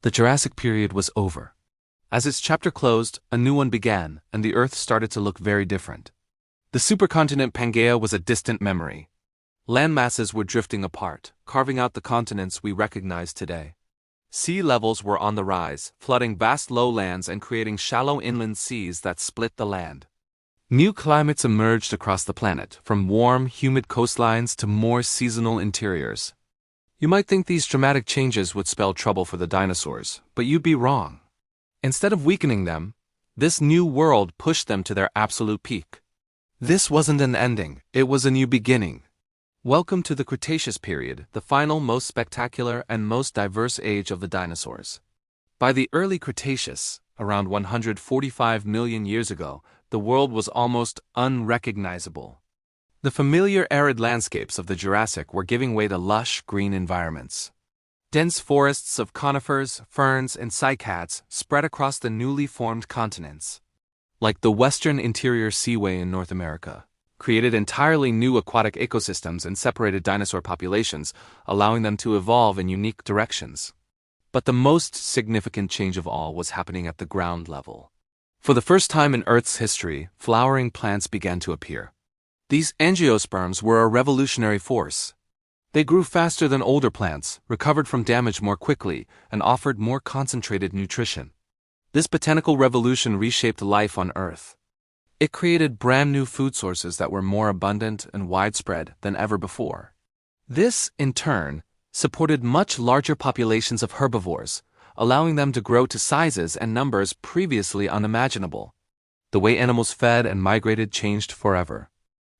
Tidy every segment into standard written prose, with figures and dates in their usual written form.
The Jurassic period was over. As its chapter closed, a new one began, and the Earth started to look very different. The supercontinent Pangaea was a distant memory. Land masses were drifting apart, carving out the continents we recognize today. Sea levels were on the rise, flooding vast lowlands and creating shallow inland seas that split the land. New climates emerged across the planet, from warm, humid coastlines to more seasonal interiors. You might think these dramatic changes would spell trouble for the dinosaurs, but you'd be wrong. Instead of weakening them, this new world pushed them to their absolute peak. This wasn't an ending, it was a new beginning. Welcome to the Cretaceous period, the final, most spectacular, and most diverse age of the dinosaurs. By the early Cretaceous, around 145 million years ago, the world was almost unrecognizable. The familiar arid landscapes of the Jurassic were giving way to lush, green environments. Dense forests of conifers, ferns, and cycads spread across the newly formed continents. Like the western interior seaway in North America, created entirely new aquatic ecosystems and separated dinosaur populations, allowing them to evolve in unique directions. But the most significant change of all was happening at the ground level. For the first time in Earth's history, flowering plants began to appear. These angiosperms were a revolutionary force. They grew faster than older plants, recovered from damage more quickly, and offered more concentrated nutrition. This botanical revolution reshaped life on Earth. It created brand new food sources that were more abundant and widespread than ever before. This, in turn, supported much larger populations of herbivores, allowing them to grow to sizes and numbers previously unimaginable. The way animals fed and migrated changed forever.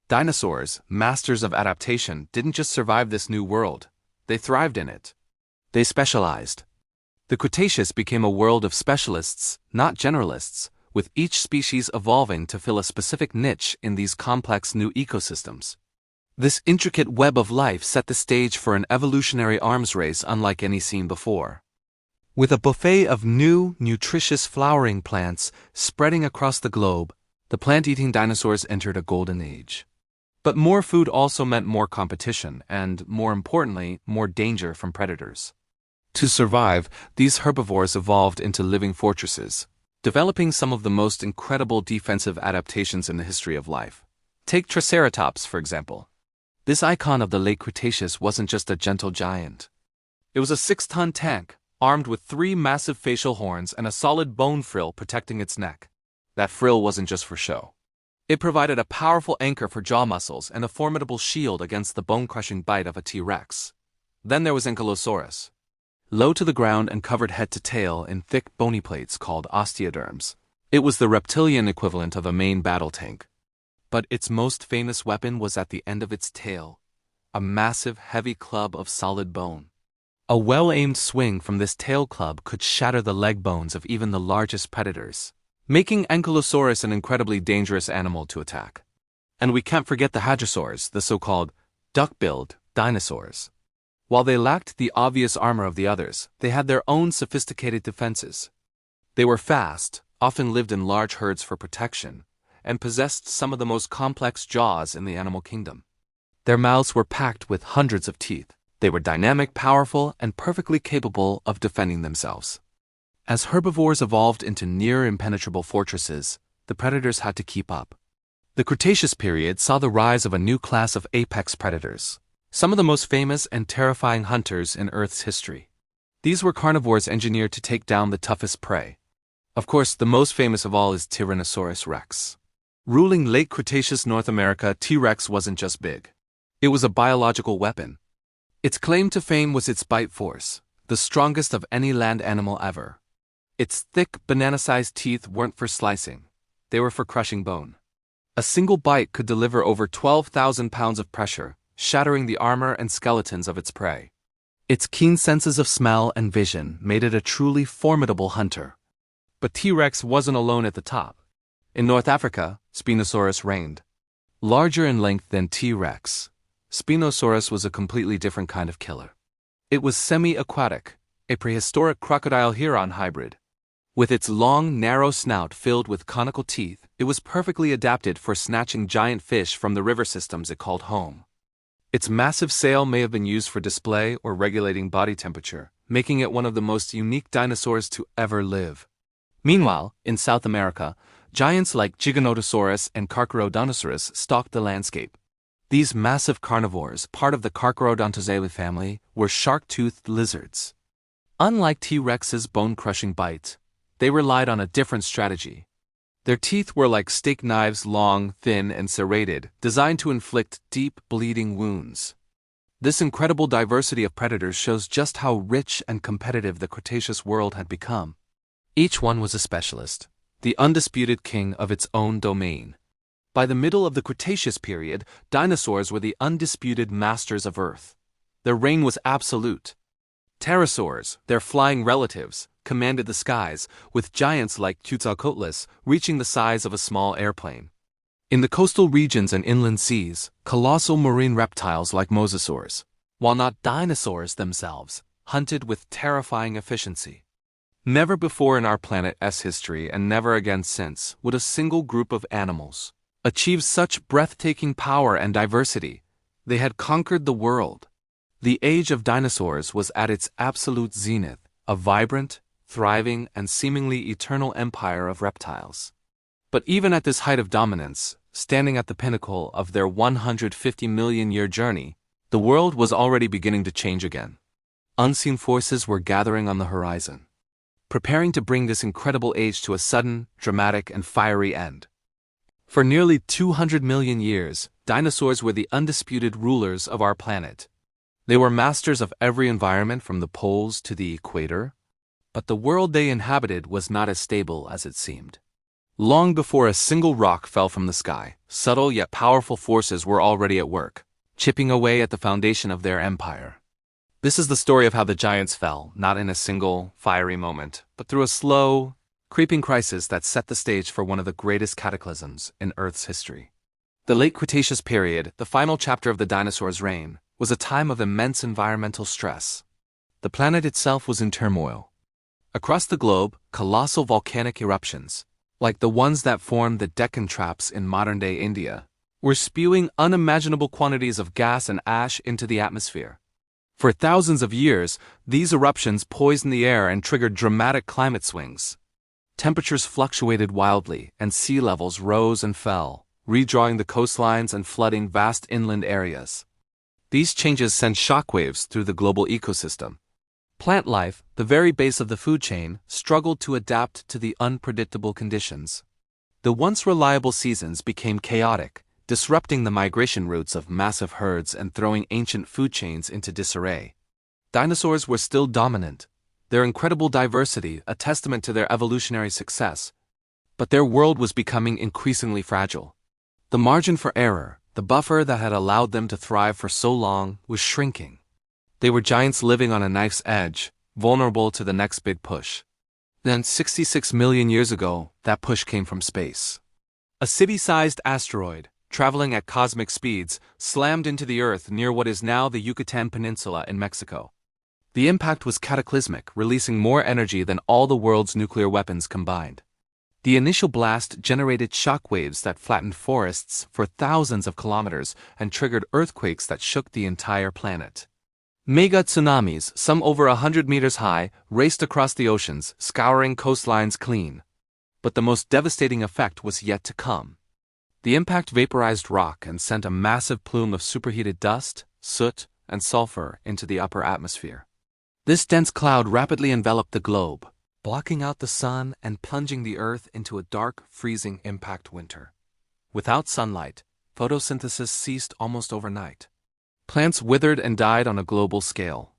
Dinosaurs, masters of adaptation, didn't just survive this new world, they thrived in it. They specialized. The Cretaceous became a world of specialists, not generalists, with each species evolving to fill a specific niche in these complex new ecosystems. This intricate web of life set the stage for an evolutionary arms race unlike any seen before. With a buffet of new, nutritious flowering plants spreading across the globe, the plant-eating dinosaurs entered a golden age. But more food also meant more competition and, more importantly, more danger from predators. To survive, these herbivores evolved into living fortresses, developing some of the most incredible defensive adaptations in the history of life. Take Triceratops, for example. This icon of the late Cretaceous wasn't just a gentle giant. It was a 6-ton tank, armed with 3 massive facial horns and a solid bone frill protecting its neck. That frill wasn't just for show. It provided a powerful anchor for jaw muscles and a formidable shield against the bone-crushing bite of a T-Rex. Then there was Ankylosaurus. Low to the ground and covered head to tail in thick bony plates called osteoderms. It was the reptilian equivalent of a main battle tank. But its most famous weapon was at the end of its tail, a massive, heavy club of solid bone. A well-aimed swing from this tail club could shatter the leg bones of even the largest predators, making Ankylosaurus an incredibly dangerous animal to attack. And we can't forget the hadrosaurs, the so-called duck-billed dinosaurs. While they lacked the obvious armor of the others, they had their own sophisticated defenses. They were fast, often lived in large herds for protection, and possessed some of the most complex jaws in the animal kingdom. Their mouths were packed with hundreds of teeth. They were dynamic, powerful, and perfectly capable of defending themselves. As herbivores evolved into near-impenetrable fortresses, the predators had to keep up. The Cretaceous period saw the rise of a new class of apex predators, some of the most famous and terrifying hunters in Earth's history. These were carnivores engineered to take down the toughest prey. Of course, the most famous of all is Tyrannosaurus rex. Ruling late Cretaceous North America, T-Rex wasn't just big. It was a biological weapon. Its claim to fame was its bite force, the strongest of any land animal ever. Its thick, banana-sized teeth weren't for slicing. They were for crushing bone. A single bite could deliver over 12,000 pounds of pressure, shattering the armor and skeletons of its prey. Its keen senses of smell and vision made it a truly formidable hunter. But T-Rex wasn't alone at the top. In North Africa, Spinosaurus reigned. Larger in length than T-Rex, Spinosaurus was a completely different kind of killer. It was semi-aquatic, a prehistoric crocodile-heron hybrid. With its long, narrow snout filled with conical teeth, it was perfectly adapted for snatching giant fish from the river systems it called home. Its massive sail may have been used for display or regulating body temperature, making it one of the most unique dinosaurs to ever live. Meanwhile, in South America, giants like Giganotosaurus and Carcharodontosaurus stalked the landscape. These massive carnivores, part of the Carcharodontosae family, were shark-toothed lizards. Unlike T-Rex's bone-crushing bite, they relied on a different strategy. Their teeth were like steak knives, long, thin, and serrated, designed to inflict deep, bleeding wounds. This incredible diversity of predators shows just how rich and competitive the Cretaceous world had become. Each one was a specialist, the undisputed king of its own domain. By the middle of the Cretaceous period, dinosaurs were the undisputed masters of Earth. Their reign was absolute. Pterosaurs, their flying relatives, commanded the skies, with giants like Quetzalcoatlus reaching the size of a small airplane. In the coastal regions and inland seas, colossal marine reptiles like mosasaurs, while not dinosaurs themselves, hunted with terrifying efficiency. Never before in our planet's history, and never again since, would a single group of animals achieve such breathtaking power and diversity. They had conquered the world. The Age of Dinosaurs was at its absolute zenith, a vibrant, thriving, and seemingly eternal empire of reptiles. But even at this height of dominance, standing at the pinnacle of their 150-million-year journey, the world was already beginning to change again. Unseen forces were gathering on the horizon, preparing to bring this incredible age to a sudden, dramatic, and fiery end. For nearly 200 million years, dinosaurs were the undisputed rulers of our planet. They were masters of every environment from the poles to the equator. But the world they inhabited was not as stable as it seemed. Long before a single rock fell from the sky, subtle yet powerful forces were already at work, chipping away at the foundation of their empire. This is the story of how the giants fell, not in a single, fiery moment, but through a slow, creeping crisis that set the stage for one of the greatest cataclysms in Earth's history. The late Cretaceous period, the final chapter of the dinosaurs' reign, was a time of immense environmental stress. The planet itself was in turmoil. Across the globe, colossal volcanic eruptions, like the ones that formed the Deccan Traps in modern-day India, were spewing unimaginable quantities of gas and ash into the atmosphere. For thousands of years, these eruptions poisoned the air and triggered dramatic climate swings. Temperatures fluctuated wildly, and sea levels rose and fell, redrawing the coastlines and flooding vast inland areas. These changes sent shockwaves through the global ecosystem. Plant life, the very base of the food chain, struggled to adapt to the unpredictable conditions. The once reliable seasons became chaotic, disrupting the migration routes of massive herds and throwing ancient food chains into disarray. Dinosaurs were still dominant, their incredible diversity a testament to their evolutionary success. But their world was becoming increasingly fragile. The margin for error, the buffer that had allowed them to thrive for so long, was shrinking. They were giants living on a knife's edge, vulnerable to the next big push. Then 66 million years ago, that push came from space. A city-sized asteroid, traveling at cosmic speeds, slammed into the Earth near what is now the Yucatan Peninsula in Mexico. The impact was cataclysmic, releasing more energy than all the world's nuclear weapons combined. The initial blast generated shockwaves that flattened forests for thousands of kilometers and triggered earthquakes that shook the entire planet. Mega tsunamis, some over 100 meters high, raced across the oceans, scouring coastlines clean. But the most devastating effect was yet to come. The impact vaporized rock and sent a massive plume of superheated dust, soot, and sulfur into the upper atmosphere. This dense cloud rapidly enveloped the globe, blocking out the sun and plunging the Earth into a dark, freezing impact winter. Without sunlight, photosynthesis ceased almost overnight. Plants withered and died on a global scale.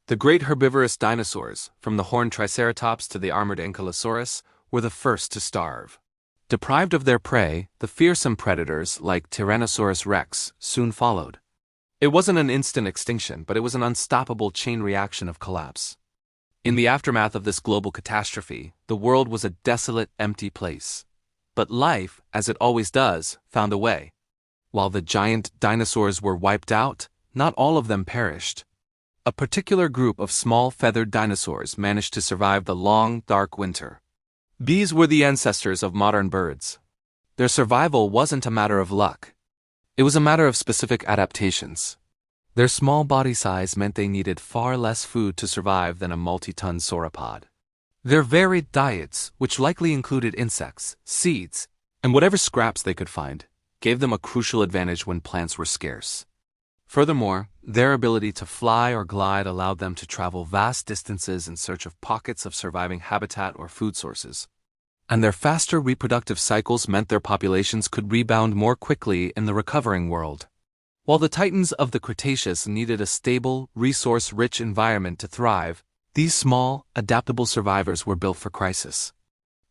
The great herbivorous dinosaurs, from the horned Triceratops to the armored Ankylosaurus, were the first to starve. Deprived of their prey, the fearsome predators like Tyrannosaurus rex soon followed. It wasn't an instant extinction, but it was an unstoppable chain reaction of collapse. In the aftermath of this global catastrophe, the world was a desolate, empty place. But life, as it always does, found a way. While the giant dinosaurs were wiped out, not all of them perished. A particular group of small feathered dinosaurs managed to survive the long, dark winter. These were the ancestors of modern birds. Their survival wasn't a matter of luck. It was a matter of specific adaptations. Their small body size meant they needed far less food to survive than a multi-ton sauropod. Their varied diets, which likely included insects, seeds, and whatever scraps they could find, gave them a crucial advantage when plants were scarce. Furthermore, their ability to fly or glide allowed them to travel vast distances in search of pockets of surviving habitat or food sources. And their faster reproductive cycles meant their populations could rebound more quickly in the recovering world. While the titans of the Cretaceous needed a stable, resource-rich environment to thrive, these small, adaptable survivors were built for crisis.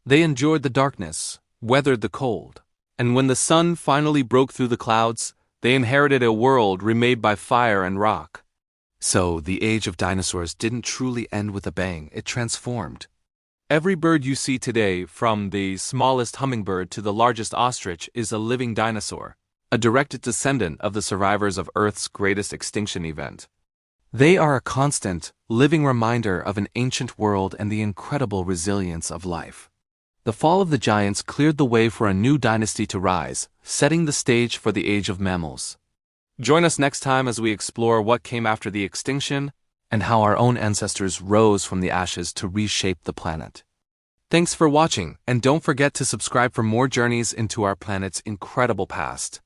They endured the darkness, weathered the cold, and when the sun finally broke through the clouds, they inherited a world remade by fire and rock. So, the age of dinosaurs didn't truly end with a bang, it transformed. Every bird you see today, from the smallest hummingbird to the largest ostrich, is a living dinosaur, a direct descendant of the survivors of Earth's greatest extinction event. They are a constant, living reminder of an ancient world and the incredible resilience of life. The fall of the giants cleared the way for a new dynasty to rise, setting the stage for the age of mammals. Join us next time as we explore what came after the extinction and how our own ancestors rose from the ashes to reshape the planet. Thanks for watching, and don't forget to subscribe for more journeys into our planet's incredible past.